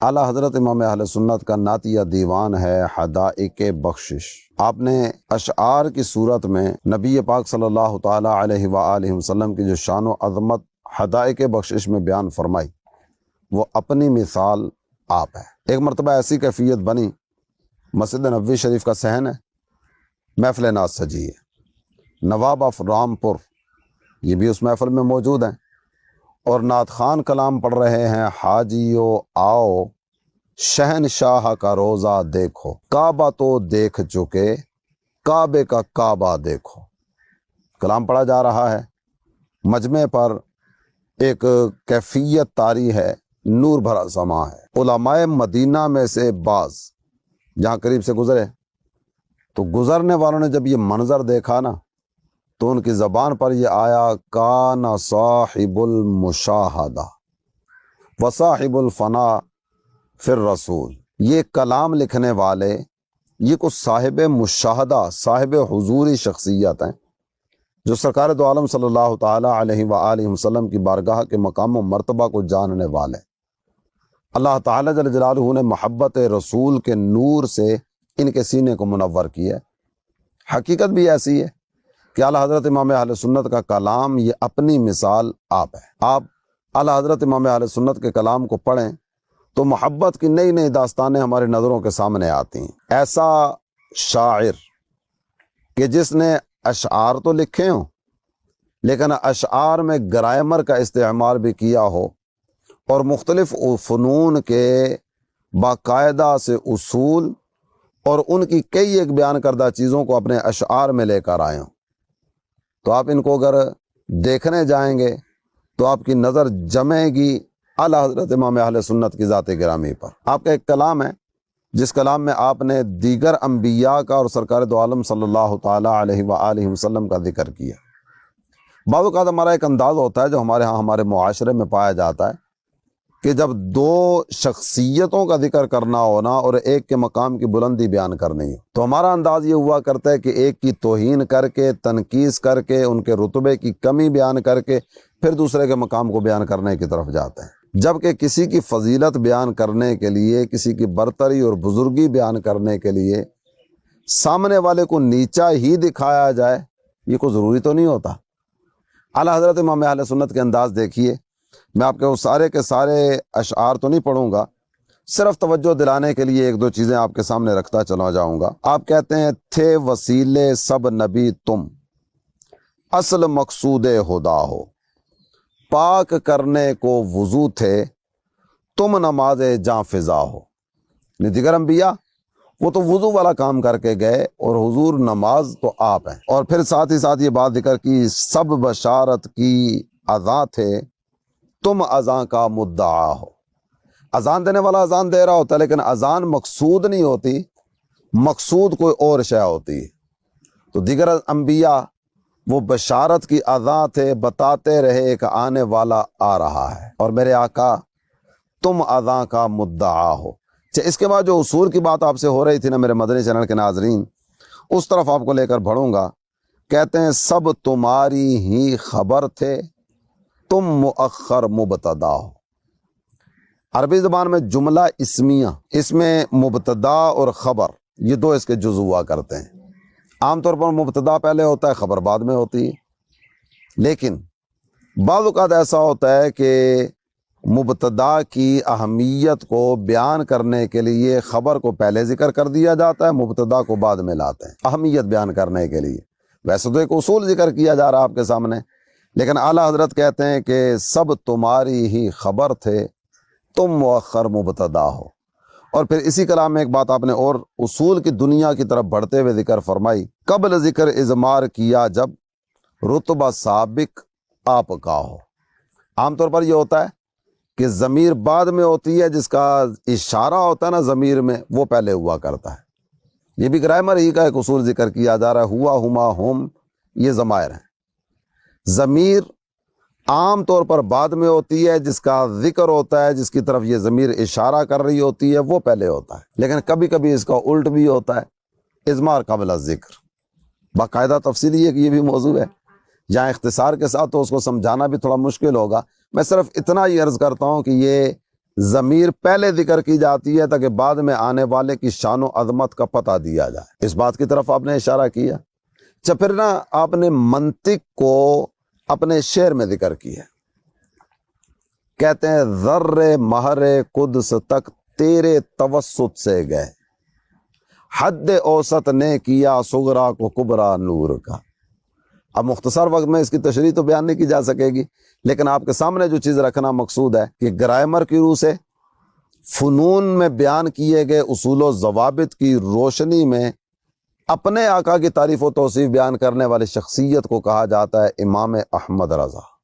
اعلیٰ حضرت امام اہل سنت کا نعتیہ دیوان ہے حدائق بخشش۔ آپ نے اشعار کی صورت میں نبی پاک صلی اللہ تعالیٰ علیہ وآلہ وسلم کی جو شان و عظمت حدائق بخشش میں بیان فرمائی، وہ اپنی مثال آپ ہے۔ ایک مرتبہ ایسی کیفیت بنی، مسجد نبوی شریف کا صحن ہے، محفل نعت سجی ہے، نواب آف رامپور یہ بھی اس محفل میں موجود ہیں، اور نعت خان کلام پڑھ رہے ہیں، حاجیو آؤ شہنشاہ کا روزہ دیکھو، کعبہ تو دیکھ چکے کعبے کا کعبہ دیکھو۔ کلام پڑھا جا رہا ہے، مجمع پر ایک کیفیت طاری ہے، نور بھرا سما ہے۔ علماء مدینہ میں سے بعض جہاں قریب سے گزرے تو گزرنے والوں نے جب یہ منظر دیکھا نا تو ان کی زبان پر یہ آیا، کان صاحب المشاہدہ وصاحب الفنا فی الرسول۔ یہ کلام لکھنے والے یہ کچھ صاحب مشاہدہ، صاحب حضوری شخصیت ہیں، جو سرکار دو عالم صلی اللہ تعالیٰ علیہ وآلہ وسلم کی بارگاہ کے مقام و مرتبہ کو جاننے والے۔ اللہ تعالیٰ جل جلالہ نے محبت رسول کے نور سے ان کے سینے کو منور کیا ہے۔ حقیقت بھی ایسی ہے کہ اعلیٰ حضرت امام اہل سنت کا کلام یہ اپنی مثال آپ ہے۔ آپ اعلیٰ حضرت امام اہل سنت کے کلام کو پڑھیں تو محبت کی نئی نئی داستانیں ہماری نظروں کے سامنے آتی ہیں۔ ایسا شاعر کہ جس نے اشعار تو لکھے ہوں لیکن اشعار میں گرامر کا استعمال بھی کیا ہو، اور مختلف فنون کے باقاعدہ سے اصول اور ان کی کئی ایک بیان کردہ چیزوں کو اپنے اشعار میں لے کر آئے ہوں، تو آپ ان کو اگر دیکھنے جائیں گے تو آپ کی نظر جمے گی اعلیٰ حضرت امام اہل سنت کی ذات گرامی پر۔ آپ کا ایک کلام ہے جس کلام میں آپ نے دیگر انبیاء کا اور سرکار دو عالم صلی اللہ تعالیٰ علیہ وآلہ وسلم کا ذکر کیا۔ بعض اوقات ہمارا ایک انداز ہوتا ہے جو ہمارے ہاں ہمارے معاشرے میں پایا جاتا ہے کہ جب دو شخصیتوں کا ذکر کرنا ہونا اور ایک کے مقام کی بلندی بیان کرنی ہو تو ہمارا انداز یہ ہوا کرتا ہے کہ ایک کی توہین کر کے، تنقیص کر کے، ان کے رتبے کی کمی بیان کر کے پھر دوسرے کے مقام کو بیان کرنے کی طرف جاتے ہیں، جبکہ کسی کی فضیلت بیان کرنے کے لیے، کسی کی برتری اور بزرگی بیان کرنے کے لیے سامنے والے کو نیچا ہی دکھایا جائے، یہ کوئی ضروری تو نہیں ہوتا۔ اعلیٰ حضرت امام اہل سنت کے انداز دیکھیے۔ میں آپ کے سارے اشعار تو نہیں پڑھوں گا، صرف توجہ دلانے کے لیے ایک دو چیزیں آپ کے سامنے رکھتا چلا جاؤں گا۔ آپ کہتے ہیں، تھے وسیلے سب نبی تم، اصل مقصود خدا ہو، پاک کرنے کو وضو تھے تم نماز جاں فضا ہو۔ دیگر انبیاء وہ تو وضو والا کام کر کے گئے، اور حضور نماز تو آپ ہیں۔ اور پھر ساتھ ہی ساتھ یہ بات ذکر کی، سب بشارت کی اذاں تھے تم اذاں کا مدعا ہو۔ اذان دینے والا اذان دے رہا ہوتا ہے لیکن اذان مقصود نہیں ہوتی، مقصود کوئی اور شے ہوتی ہے۔ تو دیگر انبیاء وہ بشارت کی اذاں تھے، بتاتے رہے کہ آنے والا آ رہا ہے، اور میرے آقا تم اذاں کا مدعا ہو۔ اس کے بعد جو اصول کی بات آپ سے ہو رہی تھی نا میرے مدنی چینل کے ناظرین، اس طرف آپ کو لے کر بڑھوں گا۔ کہتے ہیں، سب تمہاری ہی خبر تھے تم مؤخر مبتدا ہو۔ عربی زبان میں جملہ اسمیہ، اس میں مبتدا اور خبر یہ دو اس کے جز ہوا کرتے ہیں۔ عام طور پر مبتدا پہلے ہوتا ہے، خبر بعد میں ہوتی ہے، لیکن بعض اوقات ایسا ہوتا ہے کہ مبتدا کی اہمیت کو بیان کرنے کے لیے خبر کو پہلے ذکر کر دیا جاتا ہے، مبتدا کو بعد میں لاتے ہیں اہمیت بیان کرنے کے لیے۔ ویسے تو ایک اصول ذکر کیا جا رہا آپ کے سامنے، لیکن اعلیٰ حضرت کہتے ہیں کہ سب تمہاری ہی خبر تھے تم مؤخر مبتدا ہو۔ اور پھر اسی کلام میں ایک بات آپ نے اور اصول کی دنیا کی طرف بڑھتے ہوئے ذکر فرمائی، قبل ذکر اضمار کیا جب رتبہ سابق آپ کا ہو۔ عام طور پر یہ ہوتا ہے کہ ضمیر بعد میں ہوتی ہے، جس کا اشارہ ہوتا ہے نا ضمیر میں، وہ پہلے ہوا کرتا ہے۔ یہ بھی گرامر ہی کا ایک اصول ذکر کیا جا رہا ہے، ہوا، ہما، ہم، یہ ضمائر ہیں۔ ضمیر عام طور پر بعد میں ہوتی ہے، جس کا ذکر ہوتا ہے، جس کی طرف یہ ضمیر اشارہ کر رہی ہوتی ہے، وہ پہلے ہوتا ہے۔ لیکن کبھی کبھی اس کا الٹ بھی ہوتا ہے، اضمار قبل الذکر۔ باقاعدہ تفصیلی ہے کہ یہ بھی موضوع ہے، جہاں اختصار کے ساتھ تو اس کو سمجھانا بھی تھوڑا مشکل ہوگا۔ میں صرف اتنا ہی عرض کرتا ہوں کہ یہ ضمیر پہلے ذکر کی جاتی ہے تاکہ بعد میں آنے والے کی شان و عظمت کا پتہ دیا جائے۔ اس بات کی طرف آپ نے اشارہ کیا۔ اچھا، پھر نا آپ نے منطق کو اپنے شعر میں ذکر کیا، کہتے ہیں ذرے مہر قدس تک تیرے توسط سے گئے، حد اوسط نے کیا صغرا کو کبرا نور کا۔ اب مختصر وقت میں اس کی تشریح تو بیان نہیں کی جا سکے گی، لیکن آپ کے سامنے جو چیز رکھنا مقصود ہے کہ گرامر کی روح سے فنون میں بیان کیے گئے اصول و ضوابط کی روشنی میں اپنے آقا کی تعریف و توصیف بیان کرنے والی شخصیت کو کہا جاتا ہے امام احمد رضا۔